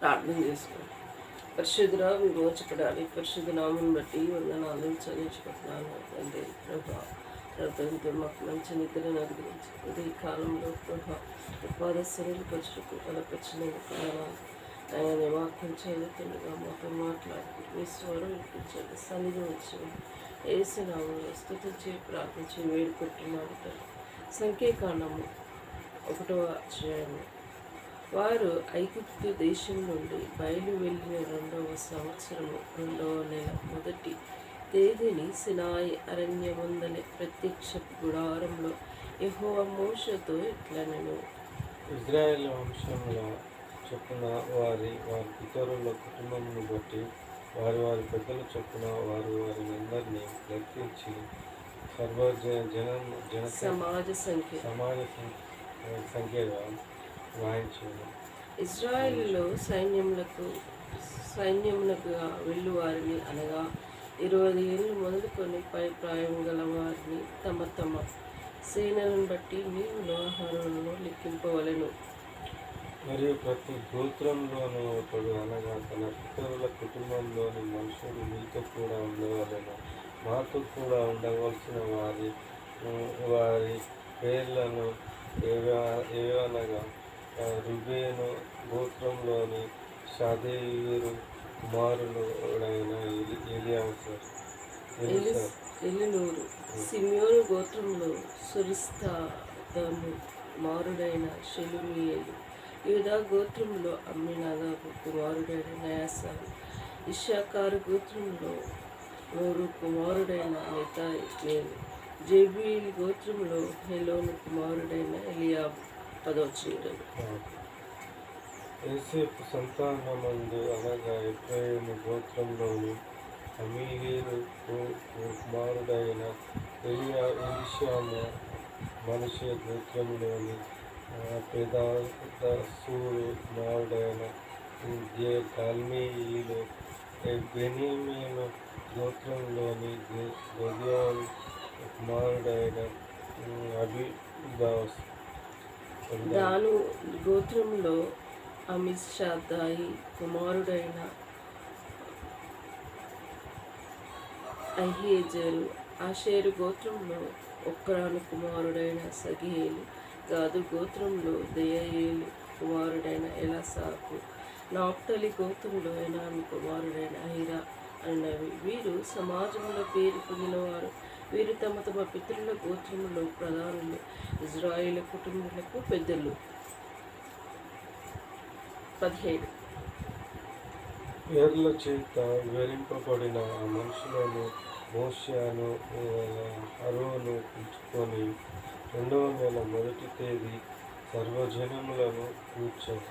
ప్రార్థన చేసుకోండి. పరిశుద్ధుడా, విమోచకుడాని పరిశుద్ధ నామం బట్టి వందనాలు చెల్లించుకుంటున్నాను తండ్రి. ప్రభుత్వంతో మాకు మంచి నిద్రను అనుగ్రహించి ఈ కాలంలో పాదశరీర పరుచుకు బలపరిచినందుకు ఆయన వాక్యం చదువుతుండగా మాతో మాట్లాడుకుంటూ మీ స్వరం వినిపించండి. సన్నిధి వచ్చి ఏసునామంలో స్తుతించి ప్రార్థించి వేడుకుంటున్నాను తండ్రి. సంఖ్యాకాండము 1వ అధ్యాయము. వారు ఐగుప్తు దేశం నుండి బయలు వెళ్ళిన 2వ సంవత్సరము 2వ నెల మొదటి తేదీని సినాయి అరణ్యమందలి ప్రత్యక్ష గుడారంలో యెహోవా మోషేతో ఇట్లనెను. ఇజ్రాయేల్ వంశముల చొప్పున వారి పితరుల కుటుంబమును బట్టి వారి పెద్దల చొప్పున వారిని అందరినీ లెక్కించి సమాజ సంఖ్యగా వాయించారు. ఇజ్రాయేలులో సైన్యమునకు వెళ్ళు వారిని అనగా 20 ఏళ్ళు మొదలుకొని పై ప్రాయం గల వారిని తమ తమ సేనలను బట్టి నీవును ఆహారములను లెక్కింపవలెను. మరియు ప్రతి గోత్రంలోనూ ఒకడు అనగా తన పితరుల కుటుంబంలోని మనుషుడు మీతో కూడా ఉండవలెను. మాతో కూడా ఉండవలసిన వారి పేర్లను ఏవనగా రుబేను గోత్రంలోని షాదేయూరు కుమారుడైన ఎలినూరు, సిమియోను గోత్రంలో సురిస్తాము కుమారుడైన షెలుమియేలు, యూదా గోత్రంలో అమ్మినాదాబు కుమారుడైన నయాసాను, ఇశ్శాఖారు గోత్రంలో నూరు కుమారుడైన నెతనేలు, జేబూయేలు గోత్రంలో హెలోను కుమారుడైన ఎలియాబు. 10వ యోసేపు సంతానమందు అనగా ఎఫ్రాయిము గోత్రంలోని అమీహేలు కుమారుడైన ఎలీషాము, మనష్షే గోత్రంలోని పెదాసూరు కుమారుడైన గల్మేయీలు, బెన్యామీను గోత్రంలోని గెదెయోను కుమారుడైన అబీదాసు, దాను గోత్రంలో అమిషాదాయి కుమారుడైన అహీయెజెరు, ఆషేరు గోత్రంలో ఒక్రాను కుమారుడైన సగీయేలు, గాదు గోత్రంలో దెయయేలు కుమారుడైన ఎలాసాపు, నాప్తలి గోత్రంలో ఎనాను కుమారుడైన అహిరా అన్నవి. వీరు సమాజంలో పేరు పొందినవారు. వీరు తమ తమ పితరుల గోత్రములో ప్రధానులు, ఇజ్రాయేలు కుటుంబములకు పెద్దలు. 17 పేర్ల చేత వివరింపబడిన ఆ మనుషులను మోషేను అహరోను పిలుచుకొని 2వ నెల మొదటి తేదీ సర్వజనములను కూర్చారు.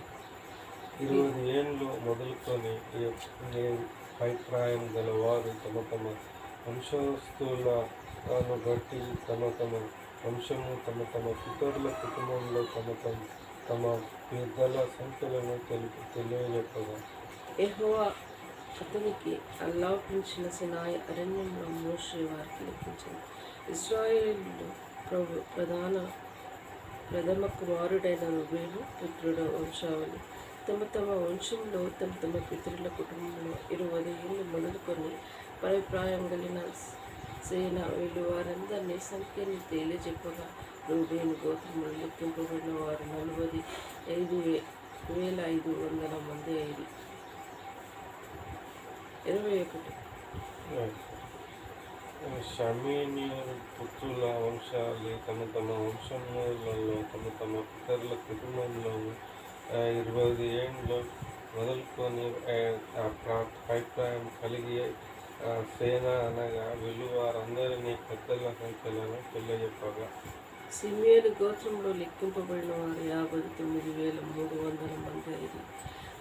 20 ఏండ్లు మొదలుకొని పైప్రాయం గల వారు తమ తమ వంశస్థులను బట్టి తమ తమ వంశము తమ తమ పితరుల కుటుంబంలో తమ పెద్దల సంఖ్యలను తెలియజెప్పగా, యెహోవా అతనికి ఆజ్ఞాపించిన సినాయి అరణ్యంలో మోషే వారికి లెక్కించింది. ఇశ్రాయేలు ప్రథమ కుమారుడైన రూబేను పుత్రుడు వంశావళి తమ తమ వంశంలో తమ తమ పితరుల కుటుంబంలో 20 ఏళ్ళు మొదలుకొని పరిప్రాయం కలిగిన సేన వీళ్ళు వారందరినీ సంఖ్యని తెలియజెప్పగా, రూబేను గోత్రములు లెక్కింపబడిన వారు 45,500 మంది అయ్యారు. 21 షమీనీయుల పుత్రుల వంశాలు తమ తమ వంశములలో తమ తమ పితరుల కుటుంబంలోను 20 ఏండ్లు మొదలుకొని అభిప్రాయం కలిగి సేన అనగా వారందరినీ పెద్దల సంఖ్యలను తెలియజెప్పగా, సిమియోను గోత్రంలో లెక్కింపబడిన వారు 59,300 మంది అయ్యారు.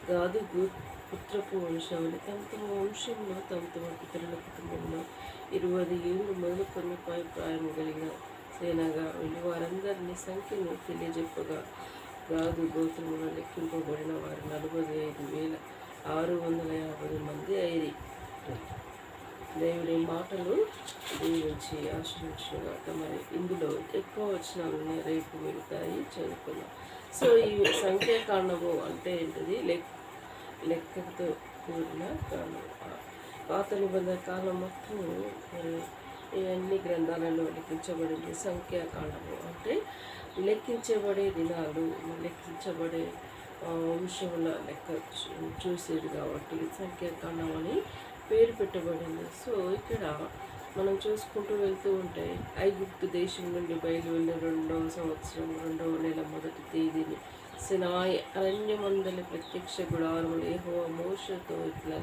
గాదు పుత్రపు వంశావళి తమ తమ వంశంలో తమ తమ పితరుల కుటుంబంలో 20 ఏళ్ళు మొదలుకొని ప్రాయం కలిగిన సేనగా వారందరినీ సంఖ్యను తెలియజెప్పగా, గాదు గోత్రంలో లెక్కింపబడిన వారు 45,650 మంది అయ్యారు. దేవుడి మాటలు దీవించి ఆశ్రయించినగాక. మరి ఇందులో ఎక్కువ వచనాలు రేపు మిగతాయి చదువుకున్నాం. సో ఈ సంఖ్యాకాండము అంటే ఏంటిది? లెక్కతో కూడిన కాలం. పాత నిబంధన కాలం మొత్తం మరి ఇవన్నీ గ్రంథాలలో లిఖించబడింది. సంఖ్యాకాలము అంటే లెక్కించబడే దినాలు, లెక్కించబడే వంశముల లెక్క చూసేది కాబట్టి సంఖ్యాకాలం అని పేరు పెట్టబడింది. సో ఇక్కడ మనం చూసుకుంటూ వెళ్తూ ఉంటే ఐగుప్తు దేశం నుండి బయలు వెళ్ళిన 2వ సంవత్సరం 2వ నెల 1వ తేదీని సినాయి అరణ్యమందలి ప్రత్యక్ష గుడారములు యెహోవా మోషేతో ఇట్లా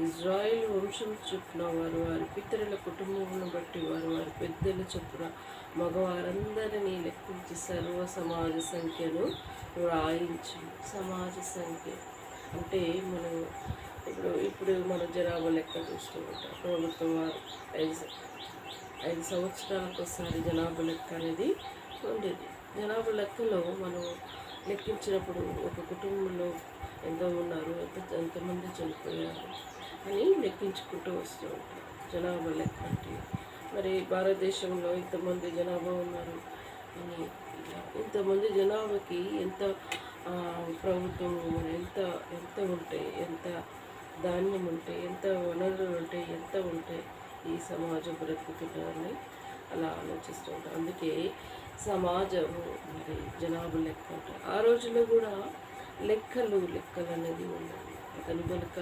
ఇజ్రాయేల్ వంశం చొప్పున వారు వారి పితరుల కుటుంబములను బట్టి వారు వారి పెద్దల చొప్పున మగవారందరినీ లెక్కించి సర్వ సమాజ సంఖ్యను వ్రాయించు. సమాజ సంఖ్య అంటే మనం ఇప్పుడు మన జనాభా లెక్క చూస్తూ ఉంటాం. ప్రభుత్వం వారు 5 సంవత్సరాలకు ఒకసారి జనాభా లెక్క అనేది ఉండేది. జనాభా లెక్కలో మనం లెక్కించినప్పుడు ఒక కుటుంబంలో ఎంత ఉన్నారు, ఎంతమంది చనిపోయారు అని లెక్కించుకుంటూ వస్తూ ఉంటాం. జనాభా లెక్క అంటే మరి భారతదేశంలో ఇంతమంది జనాభా ఉన్నారు అని, ఇంతమంది జనాభాకి ఎంత ప్రభుత్వం ఎంత ఎంత ఉంటే, ఎంత ధాన్యం ఉంటే, ఎంత వనరులు ఉంటే, ఎంత ఉంటే ఈ సమాజం బ్రతుకుతుందని అలా ఆలోచిస్తూ ఉంటాం. అందుకే సమాజము మరి జనాభా లెక్క ఉంటాయి. ఆ రోజుల్లో కూడా లెక్కలు అనేది ఉన్నది. అతని వెనుక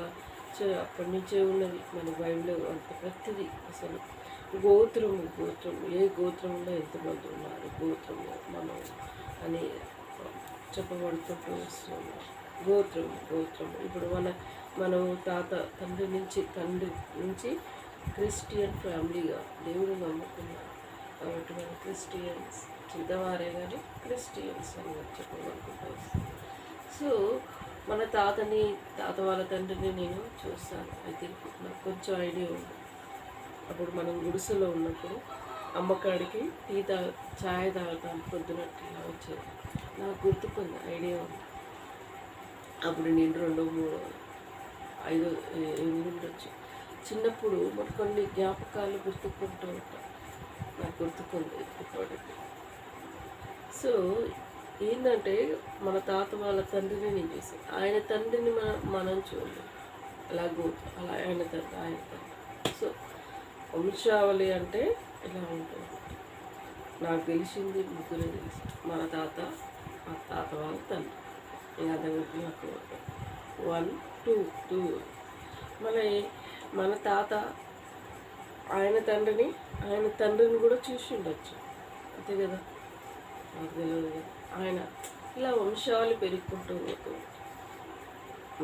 అప్పటి నుంచే ఉన్నది. మన బైబిల్లో అంత ప్రతిదీ అసలు గోత్రము ఏ గోత్రంలో ఎంతమంది ఉన్నారు, గోత్రము మనం అని చెప్పబడుతుంటూ వస్తున్నాం. గోత్రము ఇప్పుడు మనం తండ్రి నుంచి క్రిస్టియన్ ఫ్యామిలీగా దేవుడు నమ్ముకున్నాం కాబట్టి మన క్రిస్టియన్స్ చిన్నవారే కానీ క్రిస్టియన్స్ అని చెప్పబడుకుంటూ వస్తుంది. సో మన తాత వాళ్ళ తండ్రిని నేను చూస్తాను. ఐ థింక్ నాకు కొంచెం ఐడియా ఉంది. అప్పుడు మనం గుడిసెలో ఉన్నప్పుడు అమ్మకాడికి ఛాయ్ తాగుతాను పొద్దునట్టు వచ్చేది. నాకు గుర్తుకుంది, ఐడియా ఉంది. అప్పుడు నేను 2, 3, 5 ఉండొచ్చు. చిన్నప్పుడు మరి కొన్ని జ్ఞాపకాలు గుర్తుకుంటూ ఉంటాం. నాకు గుర్తుకుంది ఇప్పటికి. సో ఏంటంటే మన తాత వాళ్ళ తండ్రిని నేను చూసాను. ఆయన తండ్రిని మనం చూడలేదు. అలా ఆయన తండ్రి. సో వంశావళి అంటే ఇలా ఉంటుంది. నాకు తెలిసింది ముగ్గురే తెలుసు. మా తాత వాళ్ళ తండ్రి. ఇంకా నాకు 1, 2 మళ్ళీ మన తాత ఆయన తండ్రిని కూడా చూసి ఉండొచ్చు, అంతే కదా. నాకు తెలియదు కదా. ఆయన ఇలా వంశాలు పెరుగుకుంటూ పోతూ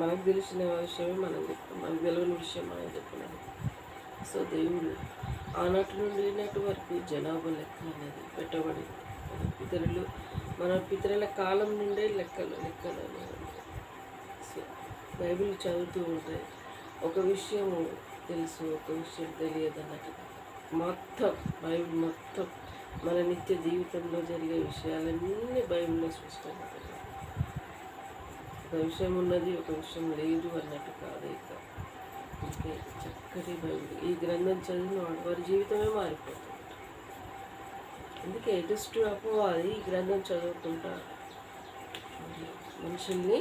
మనకు తెలిసిన విషయమే మనం చెప్తాం, మనకు తెలియని విషయం మనం చెప్పినాము. సో దేవుడు ఆనాటి నుండి ఈనాటి వరకు జనాభా లెక్క అనేది పెట్టబడింది. మన పితరుల కాలం నుండే లెక్కలు అనేవి. సో బైబిల్ చదువుతూ ఉంటే ఒక విషయం తెలుసు, ఒక విషయం తెలియదు అన్నట్టుగా మొత్తం బైబిల్ మొత్తం మన నిత్య జీవితంలో జరిగే విషయాలన్నీ బైబిల్లో స్పష్టంగా తెలియదు. ఒక విషయం ఉన్నది, ఒక విషయం లేదు అన్నట్టు కాదు. ఇంకే చక్కటి బైబిల్ ఈ గ్రంథం చదివిన వారి జీవితమే మారిపోతుంది. అందుకే దుష్టు అపవాది ఈ గ్రంథం చదువుకుంటారు, మనుషుల్ని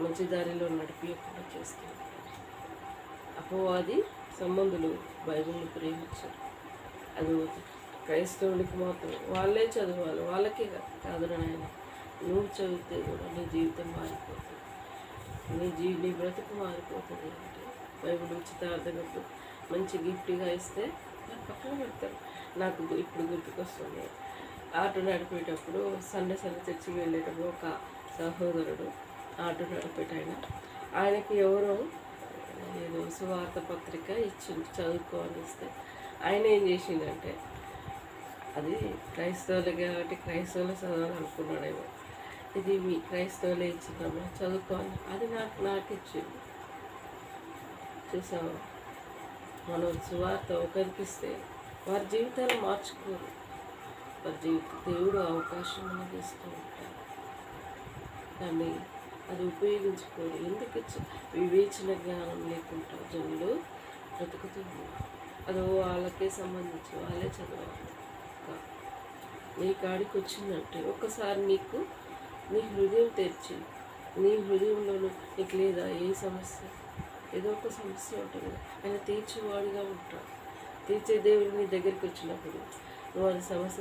మంచి దారిలో నడిపించకుండా చేస్తారు. అపవాది సంబంధులు బైబిల్ని ప్రేమించారు. అది క్రైస్తవునికి మాత్రం వాళ్ళే చదవాలి, వాళ్ళకే కాదు నాయన. నువ్వు చదివితే కూడా నీ జీవితం మారిపోతుంది, నీ బ్రతుకు మారిపోతుంది. అంటే బైబిల్ ఉచితార్థంగా మంచి గిఫ్ట్గా ఇస్తే పక్కన పెడతారు. నాకు ఇప్పుడు గుర్తుకొస్తుంది, ఆటో నడిపేటప్పుడు సండే చర్చికి వెళ్ళేటప్పుడు ఒక సహోదరుడు ఆటో నడిపేటాయన, ఆయనకి ఎవరో ఏదో సువార్త పత్రిక ఇచ్చింది చదువుకోని ఇస్తే ఆయన ఏం చేసిండంటే, అది క్రైస్తవులు కాబట్టి క్రైస్తవులు చదవాలనుకున్నాడేమో, ఇది మీ క్రైస్తవులే ఇచ్చిందమ్మా చదువుకోవాలి, అది నాకు ఇచ్చింది. చూసావా, మనం సువార్త ఒకరికి ఇస్తే వారి జీవితాలు మార్చుకోరు, వారి దేవుడు అవకాశం అనేది ఇస్తూ ఉంటారు, కానీ అది ఉపయోగించుకోరు. ఎందుకు వివేచన జ్ఞానం లేకుండా జనులు బ్రతుకుతుంది. అది వాళ్ళకే సంబంధించి వాళ్ళే చదవాలి. నీ కాడికి వచ్చిందంటే ఒకసారి నీ హృదయం తెరిచి నీ హృదయంలోనూ నీకు లేదా ఏ సమస్య? ఏదో ఒక సమస్య ఉంటుంది. ఆయన తీర్చేవాడిగా ఉంటాడు. తీర్చే దేవుడు నీ దగ్గరికి వచ్చినప్పుడు నువ్వు అది సమస్య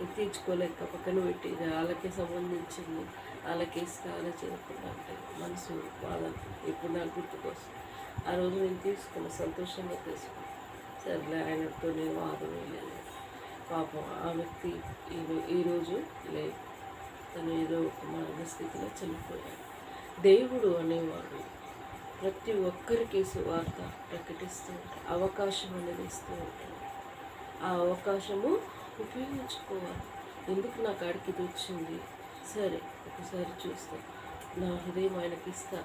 తీర్చుకోలేక పక్కన పెట్టి ఇది వాళ్ళకి సంబంధించింది, వాళ్ళకి ఇస్తే అలా చేయకుండా అంటే మనసు బాధ ఇప్పుడు నాకు గుర్తుకొస్తుంది. ఆ రోజు నేను తీసుకున్న సంతోషంగా తీసుకున్నాను. సరేలే, ఆయనతో నేను వాదం వేయలేదు. పాపం ఆ వ్యక్తి ఈరోజు లేదు, తను ఏదో ఒక మరణ స్థితిలో చనిపోయాడు. దేవుడు అనేవాడు ప్రతి ఒక్కరికి సువార్త ప్రకటిస్తూ ఉంటాడు, అవకాశం అనేది ఇస్తూ ఉంటాడు. ఆ అవకాశము ఉపయోగించుకోవాలి. ఎందుకు నా కాడికి ఇది వచ్చింది? సరే, ఒకసారి చూస్తా, నా హృదయం ఆయనకి ఇస్తా,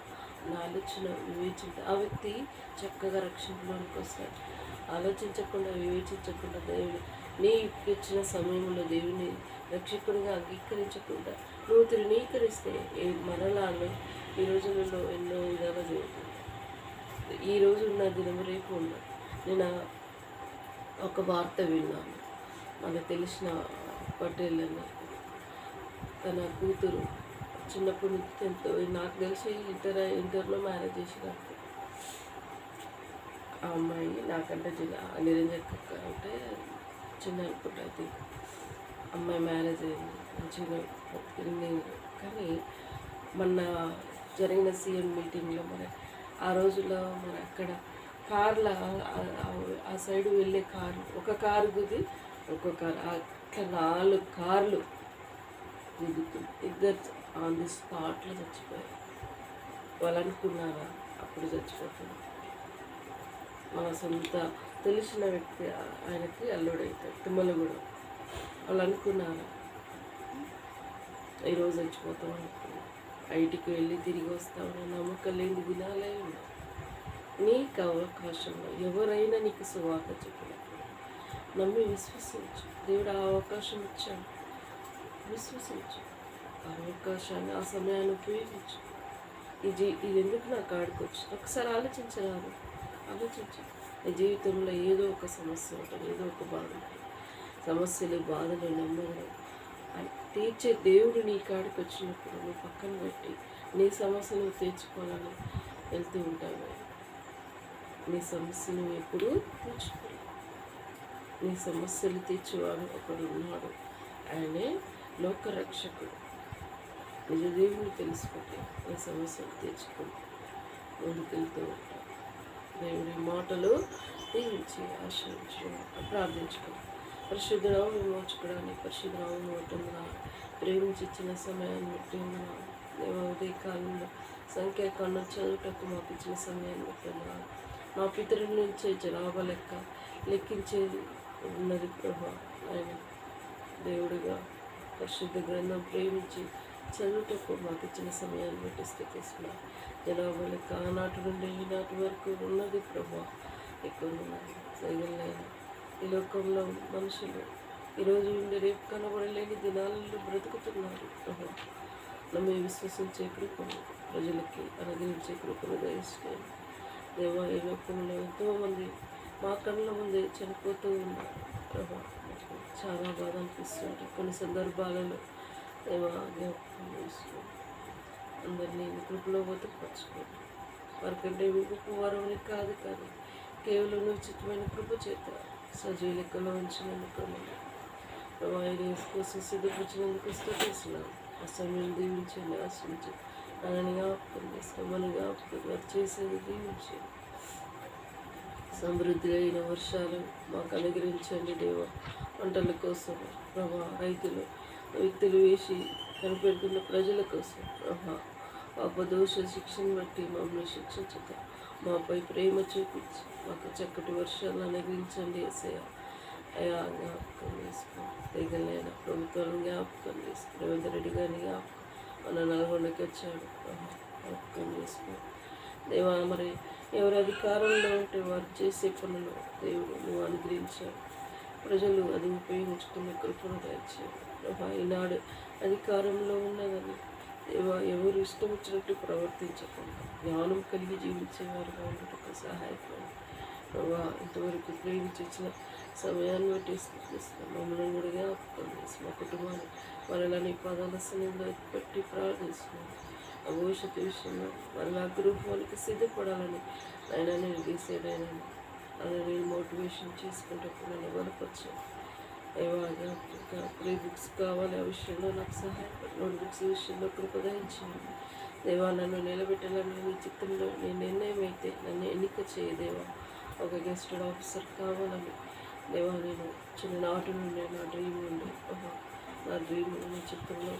నా ఆలోచన వివేచించ ఆ వ్యక్తి చక్కగా రక్షణలోనికి వస్తాడు. ఆలోచించకుండా వివేచించకుండా దేవుడు నీకు ఇచ్చిన సమయంలో దేవుని రక్షకుడిగా అంగీకరించకుండా నువ్వు తృణీకరిస్తే మరణాలు ఈ రోజులలో ఎన్నో విధాలు జరుగుతుంది. ఈ రోజు ఉన్న దినం రేపు ఉన్న నేను ఒక వార్త విన్నాను. మనకు తెలిసిన పటేల్ అని, తన కూతురు చిన్నప్పటి నుంచి ఎంతో, నాకు తెలిసి ఇంటర్లో మ్యారేజ్ చేసినట్టు. ఆ అమ్మాయి నాకంటే నిరంజన్ అంటే చిన్న అనుకుంటా. అయితే అమ్మాయి మ్యారేజ్ అయింది, మంచిగా బతికింది. కానీ మొన్న జరిగిన సీఎం మీటింగ్లో మరి ఆ రోజుల్లో మరి అక్కడ కార్ల ఆ సైడు వెళ్ళే కారు, ఒక కారు గుద్ది ఒక కారు, అట్లా 4 కార్లు గుద్దుతుంది. ఇద్దరు ఆన్ ది స్పాట్లో చచ్చిపోయారు. వాళ్ళు అనుకున్నారా అప్పుడు చచ్చిపోతుంది? మన సొంత తెలిసిన వ్యక్తి ఆయనకి అల్లుడవుతాడు, తుమ్మలగూడ. వాళ్ళు అనుకున్నారా ఈరోజు చచ్చిపోతాం అనుకున్నారు? ఐటీకి వెళ్ళి తిరిగి వస్తామని నమ్మకం లేని దినాలే ఉన్నాయి. నీకు అవకాశంలో ఎవరైనా నీకు సువార్త చెప్పినప్పుడు నమ్మి విశ్వసించు. దేవుడు ఆ అవకాశం ఇచ్చాడు, విశ్వసించు. ఆ అవకాశాన్ని, ఆ సమయాన్ని ఉపయోగించు. ఇది ఎందుకు నా కాడికి వచ్చింది? ఒకసారి ఆలోచించరాదు? ఆలోచించు. నీ జీవితంలో ఏదో ఒక సమస్య ఉంటుంది, ఏదో ఒక బాధ ఉంటుంది. సమస్యలు, బాధలు, నెమ్మదిలు తీర్చే దేవుడు నీ కాడికి వచ్చినప్పుడు నువ్వు పక్కన పెట్టి నీ సమస్యను తీర్చుకోవాలని వెళ్తూ ఉంటావు. నీ సమస్యను ఎప్పుడు తీర్చుకోవాలి. నీ సమస్యలు తీర్చేవాడు ఒకడు ఉన్నాడు, ఆయనే లోకరక్షకుడు. నిజ దేవుని తెలుసుకుంటే నీ సమస్యలు తీర్చుకుంటూ ముందుకెళ్తూ ఉంటావు. దేవుడి మాటలు దీవించి ఆశ్రయించు, ప్రార్థించుకోవాలి. పరిశుద్ధరావు విమోచకుడాన్ని, పరిశుద్ధరావు నోటున్నా ప్రేమించి ఇచ్చిన సమయాన్ని బట్టి ఉన్నాను. దేవ ఉదయకాలంలో సంఖ్యాకాండం చదువుటకు మాకు ఇచ్చిన సమయాన్ని బట్టి ఉన్నాను. మా పితరుల నుంచే జనాభా లెక్కించేది ఉన్నది ప్రభా. ఆయన దేవుడిగా పరిశుద్ధ గ్రంథం ప్రేమించి చదువుటకు మాకు ఇచ్చిన సమయాన్ని బట్టి స్థితిస్తున్నాను. జనాభా లెక్క ఆనాటి నుండి ఈనాటి వరకు ఉన్నది ప్రభా. ఎక్కువ సైగలైనా ఈ లోకంలో మనుషులు ఈరోజు ఉండి రేపు కనబడలేని దినాలలో బ్రతుకుతున్నారు ప్రభా. నమ్మి విశ్వసించే కృపను ప్రజలకి అనుగ్రహించే కృపను దయచేయండి దేవా. ఈ లోకంలో ఎంతోమంది మా కళ్ళ ముందే చనిపోతూ ఉన్నారు ప్రభా. చాలా బాధ అనిపిస్తుంది కొన్ని సందర్భాలలో. దేవా జ్ఞాపకం చేసుకోండి, అందరినీ కృపలో బతుకుపరచుకోండి. వారికంటే గొప్ప వారమని కాదు, కానీ కేవలం ఉచితమైన కృప చేత సజీవ లెక్కలో ఉంచినందుకు ప్రభా. కోసం సిద్ధపరిచినందుకు స్థుతిస్తున్నాను. ఆ సమయం దీవించండి, ఆశ్రయించి నన్ను జ్ఞాపకం చేసుకోమని జ్ఞాపకం వారు చేసేది దీవించండి. సమృద్ధి అయిన వర్షాలు మాకు అనుగ్రహించండి దేవా. పంటల కోసం ప్రభా, రైతులు విత్తులు వేసి కనిపెడుతున్న ప్రజల కోసం ప్రభా, పాపదోష శిక్షను బట్టి మమ్మల్ని శిక్షించక మాపై ప్రేమ చూపించి మాకు చక్కటి వర్షాలు అనుగ్రహించండి యేసయ్య. అయా జ్ఞాపకం చేసుకోండి. తెగలైన ప్రభుత్వాన్ని జ్ఞాపకం చేసుకోండి. రేవంత్ రెడ్డి గారిని జ్ఞాపకం, మన నల్గొండకి వచ్చాడు జ్ఞాపకం చేసుకోండి దేవా. మరి ఎవరు అధికారంలో ఉంటే వారు చేసే పనులు దేవుడు నువ్వు అనుగ్రహించావు. ప్రజలు అది ఉపయోగించుకునే కృపను దయచేయండి ప్రభా. ఈనాడు అధికారంలో ఉన్నదని దేవా ఎవరు ఇష్టం వచ్చినట్టు ప్రవర్తించకుండా జ్ఞానం కలిగి జీవించేవారుగా ఉండటకు సహాయపడండి. ప్రభా ఇంతవరకు ప్రేమించిన సమయాన్ని బట్టి స్థితిస్తున్నాం. మమ్మల్ని కూడా జ్ఞాపకం చేసి మా కుటుంబాన్ని మరలా నీ పాదాల సన్నిధిలో పెట్టి ప్రార్థిస్తున్నాం. ఆ భవిష్యత్తు విషయంలో మరలా గృహానికి సిద్ధపడాలని ఆయన నేను డిసైడ్ అయినాను. అలా నేను మోటివేషన్ చేసుకుంటప్పుడు నన్ను బలపరిచాను. ఇవాళ ఇంకా ప్రీ బుక్స్ కావాలి, ఆ విషయంలో నాకు సహాయపడి నోట్ బుక్స్ విషయంలో కృపదయించండి. దేవా నన్ను నిలబెట్టాలని నీ చిత్తంలో నీ నిర్ణయం అయితే నన్ను ఎన్నిక చేయదేవా. ఒక గెస్టెడ్ ఆఫీసర్ కావాలని దేవా నేను చిన్ననాటి నుండి నా డ్రీమ్ ఉండే నా డ్రీమ్ నీ చిత్తంలో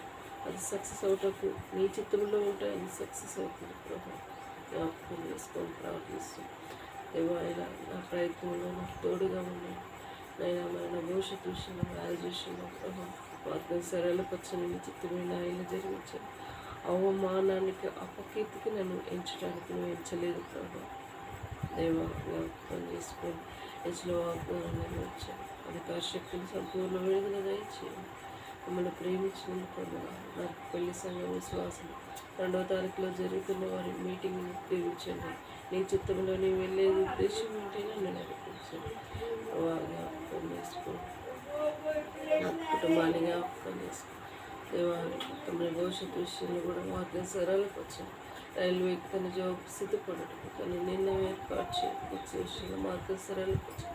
అది సక్సెస్ అవుటకు నీ చిత్రంలో ఉంటే అది సక్సెస్ అవుతుంది ప్రభా. జ్ఞాపకం చేసుకొని ప్రార్థిస్తాను దేవా. ఇలా నా ప్రయత్నంలో నాకు తోడుగా ఉన్నాను నైనా. మరి నా భవిష్యత్తు విషయంలో మ్యారేజ్ విషయంలో ప్రభా మార్గం సరళపరచని నీ చిత్తమైన ఇలా జరిగించాను. అవమానానికి అపకీర్తికి నన్ను ఎంచడానికి నువ్వు ఎంచలేదు ప్రభా. దేవా జ్ఞాపకం చేసుకొని ఎంచిన వాగ్దానం నెరవేర్చాను. అధికార శక్తిని సంపూర్ణ విడుదల దయచేయండి. మమ్మల్ని ప్రేమించినందుకు ప్రభా. నాకు పెళ్లి సంఘం విశ్వాసం 2వ తారీఖులో జరుగుతున్న వారి మీటింగ్ని దీవించండి. నీ చిత్తంలో నీ వెళ్ళే ఉద్దేశం ఏంటి నన్ను నడిపించండి. జ్ఞాపకం చేసుకోండి. నా కుటుంబాన్ని జ్ఞాపకం చేసుకోండి దేవా. తమ భవిష్యత్తు విషయంలో కూడా మార్గం సరళపరచండి. రైల్వేకి తన జాబ్ సిద్ధపడటం తన నిర్ణయం ఏర్పాటు చేసే విషయంలో మార్గం సరళపరచండి.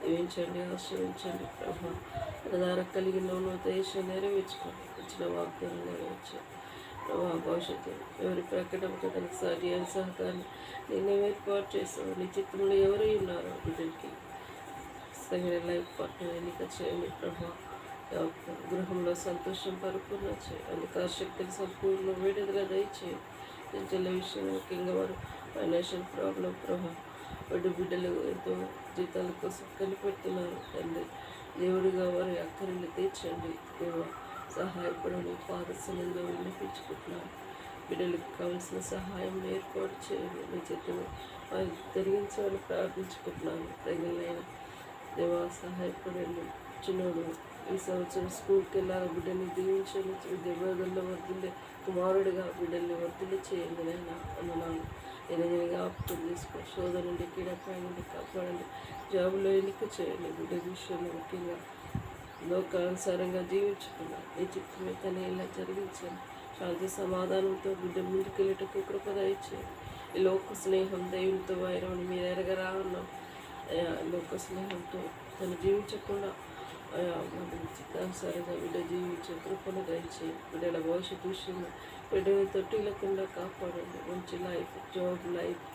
దీవించండి, ఆశ్రయించండి ప్రభా. తన ద్వారా కలిగిన ఉద్దేశం నెరవేర్చుకోండి. ఇచ్చిన వాగ్దానం నెరవేర్చండి ప్రభా. భవిష్యత్తు ఎవరి ప్రకటనకు తనకు సాటి అయిన సహకారాన్ని నిర్ణయం ఏర్పాటు చేస్తావు. నీ చిత్రంలో ఎవరు ఉన్నారో బిడ్డలకి తగిన లైఫ్ పార్ట్నర్ ఎన్నిక చేయండి ప్రభా. గృహంలో సంతోషం పరిపూర్ణ చేయండి. అధికార శక్తిని సంపూర్ణ విడుదల దయచేయండి. చెల్ల విషయం ముఖ్యంగా వారు ఫైనాన్షియల్ ప్రాబ్లం ప్రభా. బిడ్డలు ఎంతో జీతాల కోసం కనిపెడుతున్నారు తండ్రి. దేవుడిగా వారి అక్కర్లు తీర్చండి దేవా. సహాయపడని పాదసనంలో విన్నపించుకుంటున్నాను. బిడ్డలకు కావలసిన సహాయం ఏర్పాటు చేయండి. నీ చేతులు వారికి తిరిగించాలని ప్రార్థించుకుంటున్నాను. తగిన దేవా సహాయపడండి. చిన్నోడు ఈ సంవత్సరం స్కూల్కి వెళ్ళాలి. బిడ్డని దీవించండి. విద్యాభ్యాసంలో వర్ధిల్లే కుమారుడిగా బిడ్డల్ని వర్ధిల్లి చేయండి నైనా అన్నాను. ఎనగా అప్పు చేసుకో. శోధన నుండి కీడపై నుండి కాపాడండి. జాబులో ఎన్నిక చేయండి. బిడ్డ విషయంలో ముఖ్యంగా లోకానుసారంగా జీవించుకున్నాను. ఈ చిత్రమే తన ఇలా జరిగించండి. శాంతి సమాధానంతో బిడ్డ ముందుకెళ్ళటకు కృప దయచేయండి. ఈ లోక స్నేహం దేవునితో వైరం మీరు ఎరగరా ఉన్నాం. లోక స్నేహంతో తను జీవించకుండా మన చిత్తానుసారంగా బిడ్డ జీవించే కృపను దయచేయండి. బిడ్డల భవిష్యత్తు విషయంలో బిడ్డని తొట్టిల్లకుండా కాపాడండి. మంచి లైఫ్, జాబ్, లైఫ్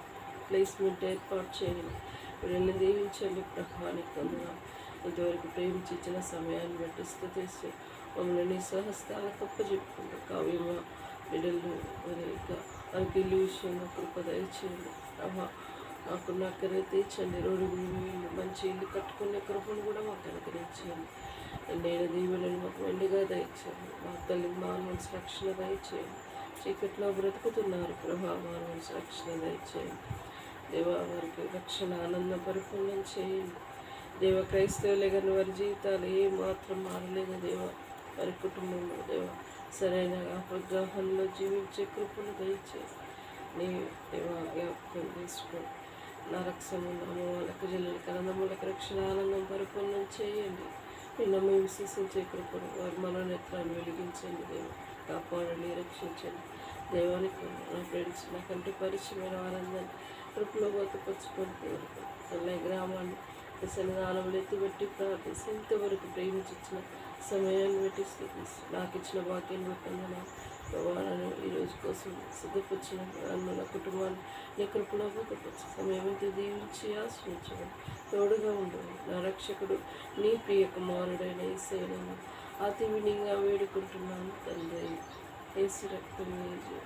ప్లేస్మెంట్ ఏర్పాటు చేయండి. బిడ్డల్ని దీవించండి ప్రభానికి పొందుగా. ఇంతవరకు ప్రేమించి ఇచ్చిన సమయాన్ని బట్టి స్థుతిస్తూ మమ్మల్ని స్వహస్తాల తప్ప చెప్పుకుంటూ కావ్యంగా బిడ్డలు ఇంకా వారికి ఇల్లు విషయంలో కృప దయచేయండి ప్రభా. మాకున్న అక్కరే తీర్చండి. రోడ్డు మంచి ఇల్లు కట్టుకునే కృపను కూడా మాకు అనుగ్రహించండి. నేను దీవులను మాకు వెండిగా దయచేయండి. మా తల్లి మానవుని రక్షణ దయచేయండి. చీకట్లో బ్రతుకుతున్నారు ప్రభా. మానవుని రక్షణ దయచేయండి దేవా. వారికి రక్షణ ఆనందం పరిపూర్ణం చేయండి దేవ. క్రైస్తవులే కానీ వారి జీవితాలు ఏమాత్రం మారలేదు దేవా. వారి కుటుంబంలో దేవా సరైన అవగాహనలో జీవించే కృపను దయచేయండి. నీ దేవా జ్ఞాపకం చేసుకోండి. నా రక్షణ వాళ్ళకి జిల్లలకి అనందములకు రక్షణ ఆనందం పరిపూర్ణం చేయండి. నిన్న మేము విశ్వసించే కృపను వారి మనోనేత్రాన్ని వెలిగించండి దేవ. కాపాడండి, రక్షించండి దేవానికి. నా ఫ్రెండ్స్ నాకంటే పరిచయమైన వారందరినీ కృపలో బతుపరుచుకొని కోరుకుంటాను. తల్లి గ్రామాన్ని సన్నిధానంలో ఎత్తిపెట్టి ప్రార్థిస్తే ఇంతవరకు ప్రేమించిన సమయాన్ని బట్టి స్థితిస్తాను. నాకు ఇచ్చిన భాగ్యాన్ని పొందను ప్రభావాలను ఈరోజు కోసం సిద్ధపరిచిన నన్ను నా కుటుంబాన్ని నీ కృపలో బతుపరిచి సమయంతో దీవించి ఆశ్రయించడం తోడుగా ఉండవు. నా రక్షకుడు నీ ప్రియ కుమారుడైన యేసయ్యను అతి వినయంగా వేడుకుంటున్నాను తండ్రి. యేసు రక్తం వేజు,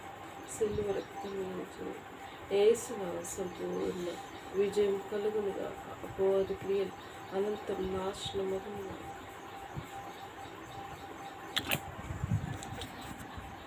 సిలువ రక్తం వేజు, యేసు సంపూర్ణ విజయం కలుగునుగా. అపవాది క్రియలు అనంతం నాశనమగునుగా.